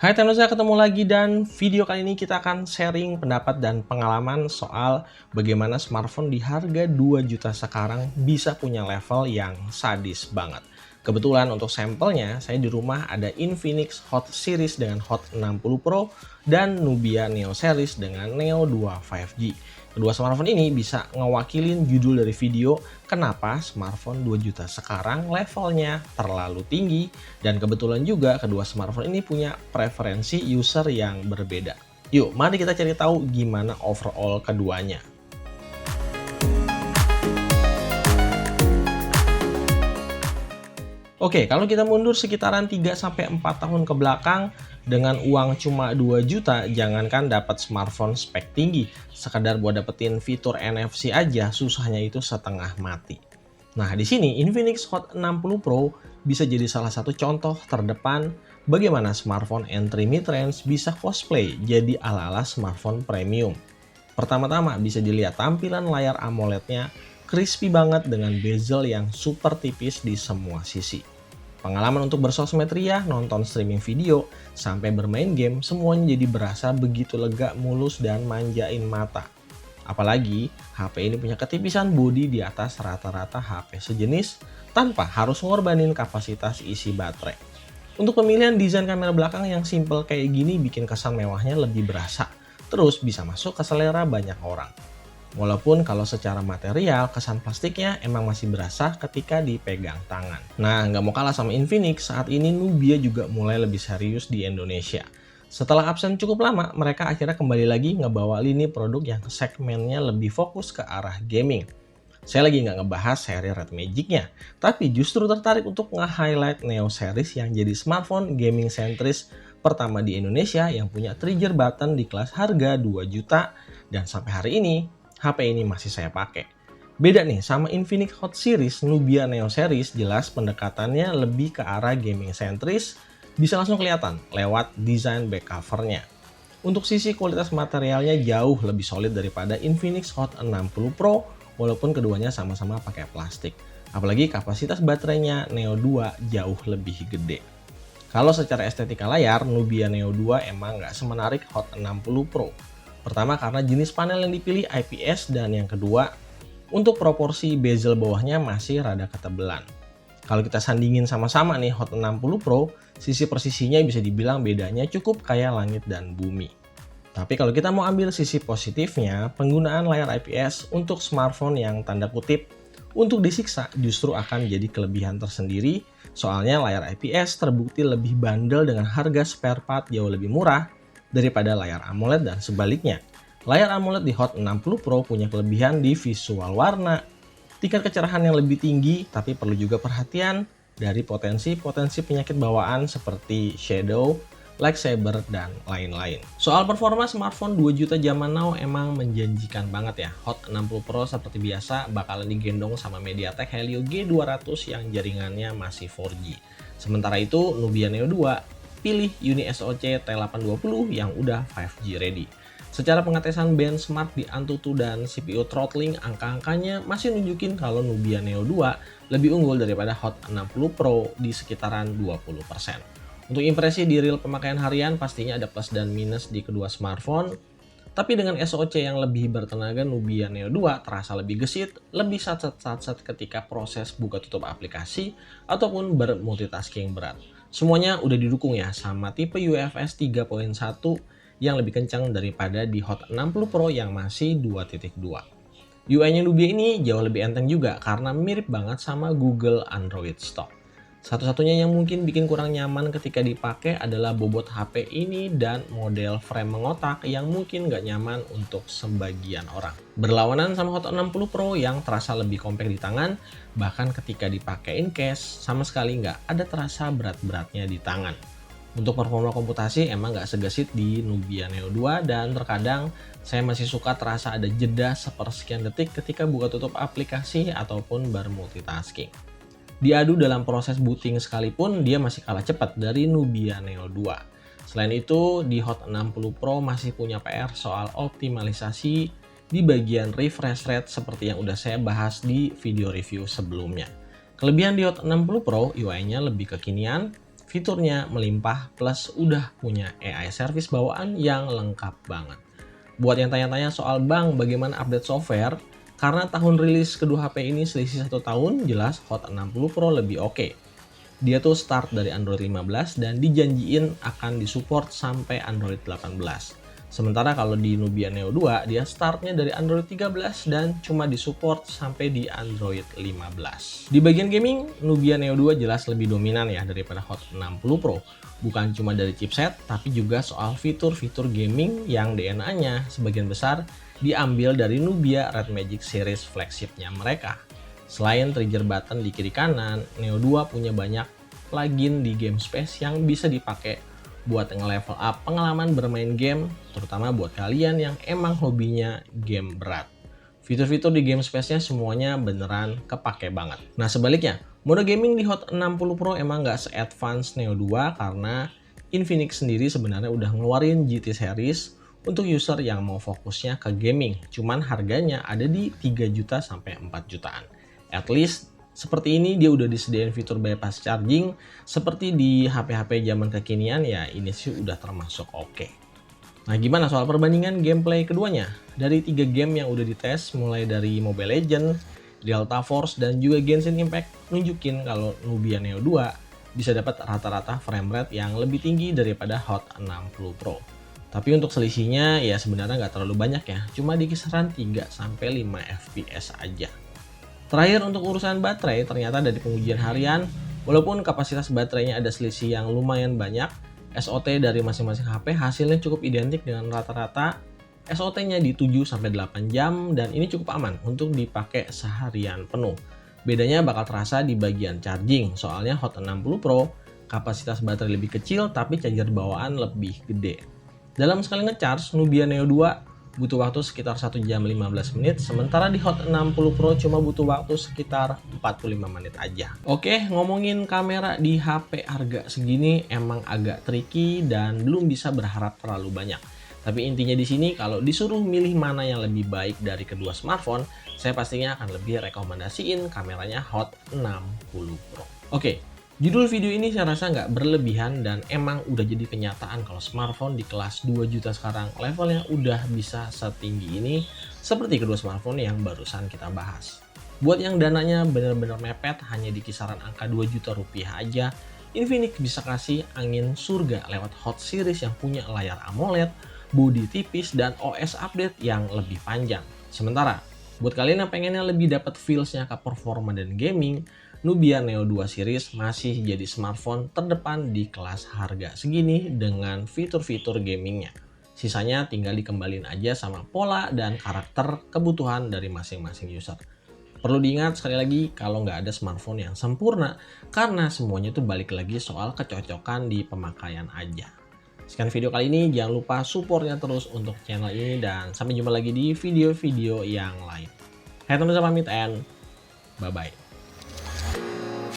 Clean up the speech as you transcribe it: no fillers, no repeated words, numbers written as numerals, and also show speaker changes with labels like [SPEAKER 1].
[SPEAKER 1] Hai Tenusa, ketemu lagi dan video kali ini kita akan sharing pendapat dan pengalaman soal bagaimana smartphone di harga 2 juta sekarang bisa punya level yang sadis banget. Kebetulan untuk sampelnya, saya di rumah ada Infinix Hot Series dengan Hot 60 Pro dan Nubia Neo Series dengan Neo 2 5G. Kedua smartphone ini bisa ngewakilin judul dari video kenapa smartphone 2 juta sekarang levelnya terlalu tinggi, dan kebetulan juga kedua smartphone ini punya preferensi user yang berbeda. Yuk, mari kita cari tahu gimana overall keduanya. Oke, kalau kita mundur sekitaran 3-4 tahun ke belakang, dengan uang cuma 2 juta, jangankan dapat smartphone spek tinggi, sekedar buat dapetin fitur NFC aja susahnya itu setengah mati. Nah, di sini Infinix Hot 60 Pro bisa jadi salah satu contoh terdepan bagaimana smartphone entry mid-range bisa cosplay jadi ala-ala smartphone premium. Pertama-tama bisa dilihat tampilan layar AMOLED-nya crispy banget dengan bezel yang super tipis di semua sisi. Pengalaman untuk bersosmed ria, nonton streaming video, sampai bermain game, semuanya jadi berasa begitu lega, mulus, dan manjain mata. Apalagi, HP ini punya ketipisan bodi di atas rata-rata HP sejenis tanpa harus ngorbanin kapasitas isi baterai. Untuk pemilihan desain kamera belakang yang simple kayak gini bikin kesan mewahnya lebih berasa, terus bisa masuk ke selera banyak orang. Walaupun kalau secara material, kesan plastiknya emang masih berasa ketika dipegang tangan. Nah, nggak mau kalah sama Infinix, saat ini Nubia juga mulai lebih serius di Indonesia. Setelah absen cukup lama, mereka akhirnya kembali lagi ngebawa lini produk yang segmennya lebih fokus ke arah gaming. Saya lagi nggak ngebahas seri Red Magic-nya, tapi justru tertarik untuk nge-highlight Neo Series yang jadi smartphone gaming sentris pertama di Indonesia yang punya trigger button di kelas harga 2 juta, dan sampai hari ini HP ini masih saya pakai. Beda nih sama Infinix Hot Series, Nubia Neo Series jelas pendekatannya lebih ke arah gaming sentris, bisa langsung kelihatan lewat desain back covernya. Untuk sisi kualitas materialnya jauh lebih solid daripada Infinix Hot 60 Pro, walaupun keduanya sama-sama pakai plastik. Apalagi kapasitas baterainya Neo 2 jauh lebih gede. Kalau secara estetika layar, Nubia Neo 2 emang nggak semenarik Hot 60 Pro. Pertama karena jenis panel yang dipilih IPS, dan yang kedua untuk proporsi bezel bawahnya masih rada ketebelan. Kalau kita sandingin sama-sama nih Hot 60 Pro, sisi persisinya bisa dibilang bedanya cukup kayak langit dan bumi. Tapi kalau kita mau ambil sisi positifnya, penggunaan layar IPS untuk smartphone yang tanda kutip untuk disiksa justru akan jadi kelebihan tersendiri, soalnya layar IPS terbukti lebih bandel dengan harga spare part jauh lebih murah daripada layar AMOLED, dan sebaliknya. Layar AMOLED di Hot 60 Pro punya kelebihan di visual warna, tingkat kecerahan yang lebih tinggi, tapi perlu juga perhatian dari potensi-potensi penyakit bawaan seperti shadow, lightsaber, dan lain-lain. Soal performa smartphone 2 juta zaman now emang menjanjikan banget ya. Hot 60 Pro seperti biasa bakalan digendong sama MediaTek Helio G200 yang jaringannya masih 4G. Sementara itu Nubia Neo 2 pilih Uni SoC T820 yang udah 5G ready. Secara pengetesan benchmark di Antutu dan CPU throttling, angka-angkanya masih nunjukin kalau Nubia Neo 2 lebih unggul daripada Hot 60 Pro di sekitaran 20%. Untuk impresi di real pemakaian harian pastinya ada plus dan minus di kedua smartphone. Tapi dengan SoC yang lebih bertenaga, Nubia Neo 2 terasa lebih gesit, lebih satset-satset ketika proses buka tutup aplikasi ataupun bermultitasking berat. Semuanya udah didukung ya sama tipe UFS 3.1 yang lebih kencang daripada di Hot 60 Pro yang masih 2.2. UI-nya Nubia ini jauh lebih enteng juga karena mirip banget sama Google Android Stock. Satu-satunya yang mungkin bikin kurang nyaman ketika dipakai adalah bobot HP ini dan model frame mengotak yang mungkin nggak nyaman untuk sebagian orang. Berlawanan sama Hot 60 Pro yang terasa lebih compact di tangan, bahkan ketika dipakein case sama sekali nggak ada terasa berat-beratnya di tangan. Untuk performa komputasi emang nggak segesit di Nubia Neo 2, dan terkadang saya masih suka terasa ada jeda sepersekian detik ketika buka tutup aplikasi ataupun bermultitasking. Diadu dalam proses booting sekalipun, dia masih kalah cepat dari Nubia Neo 2. Selain itu, di Hot 60 Pro masih punya PR soal optimalisasi di bagian refresh rate seperti yang udah saya bahas di video review sebelumnya. Kelebihan di Hot 60 Pro, UI-nya lebih kekinian, Fiturnya melimpah plus udah punya AI service bawaan yang lengkap banget. Buat yang tanya-tanya soal Bang bagaimana update software, karena tahun rilis kedua HP ini selisih 1 tahun, jelas Hot 60 Pro lebih oke. Dia tuh start dari Android 15 dan dijanjiin akan disupport sampai Android 18. Sementara kalau di Nubia Neo 2, dia startnya dari Android 13 dan cuma disupport sampai di Android 15. Di bagian gaming, Nubia Neo 2 jelas lebih dominan ya daripada Hot 60 Pro. Bukan cuma dari chipset, tapi juga soal fitur-fitur gaming yang DNA-nya sebagian besar diambil dari Nubia Red Magic Series flagshipnya mereka. Selain trigger button di kiri kanan, Neo 2 punya banyak plugin di game space yang bisa dipakai buat nge-level up pengalaman bermain game, terutama buat kalian yang emang hobinya game berat. Fitur-fitur di game space-nya semuanya beneran kepake banget. Nah sebaliknya, mode gaming di Hot 60 Pro emang nggak se-advance Neo 2 karena Infinix sendiri sebenarnya udah ngeluarin GT series untuk user yang mau fokusnya ke gaming. Cuman harganya ada di 3 juta sampai 4 jutaan. At least seperti ini dia udah disediain fitur bypass charging seperti di HP-HP zaman kekinian, ya ini sih udah termasuk oke. Nah gimana soal perbandingan gameplay keduanya? Dari 3 game yang udah dites mulai dari Mobile Legends, Delta Force, dan juga Genshin Impact nunjukin kalau Nubia Neo 2 bisa dapat rata-rata frame rate yang lebih tinggi daripada Hot 60 Pro. Tapi untuk selisihnya ya sebenarnya nggak terlalu banyak ya, cuma di kisaran 3-5 fps aja. Terakhir untuk urusan baterai, ternyata dari pengujian harian, walaupun kapasitas baterainya ada selisih yang lumayan banyak, SOT dari masing-masing HP hasilnya cukup identik dengan rata-rata SOT-nya di 7-8 jam dan ini cukup aman untuk dipakai seharian penuh. Bedanya bakal terasa di bagian charging, soalnya Hot 60 Pro kapasitas baterai lebih kecil tapi charger bawaan lebih gede. Dalam sekali ngecharge, Nubia Neo 2 butuh waktu sekitar 1 jam 15 menit, sementara di Hot 60 Pro cuma butuh waktu sekitar 45 menit aja. Oke, ngomongin kamera di HP harga segini emang agak tricky dan belum bisa berharap terlalu banyak. Tapi intinya di sini kalau disuruh milih mana yang lebih baik dari kedua smartphone, saya pastinya akan lebih rekomendasiin kameranya Hot 60 Pro. Oke, judul video ini saya rasa nggak berlebihan dan emang udah jadi kenyataan kalau smartphone di kelas 2 juta sekarang levelnya udah bisa setinggi ini seperti kedua smartphone yang barusan kita bahas. Buat yang dananya bener-bener mepet hanya di kisaran angka 2 juta rupiah aja, Infinix bisa kasih angin surga lewat Hot Series yang punya layar AMOLED, bodi tipis, dan OS update yang lebih panjang. Sementara, buat kalian yang pengennya lebih dapat feels-nya ke performa dan gaming, Nubia Neo 2 series masih jadi smartphone terdepan di kelas harga segini dengan fitur-fitur gamingnya. Sisanya tinggal dikembalin aja sama pola dan karakter kebutuhan dari masing-masing user. Perlu diingat sekali lagi kalau nggak ada smartphone yang sempurna karena semuanya itu balik lagi soal kecocokan di pemakaian aja. Sekian video kali ini, jangan lupa supportnya terus untuk channel ini dan sampai jumpa lagi di video-video yang lain. Saya Tomza pamit and bye-bye.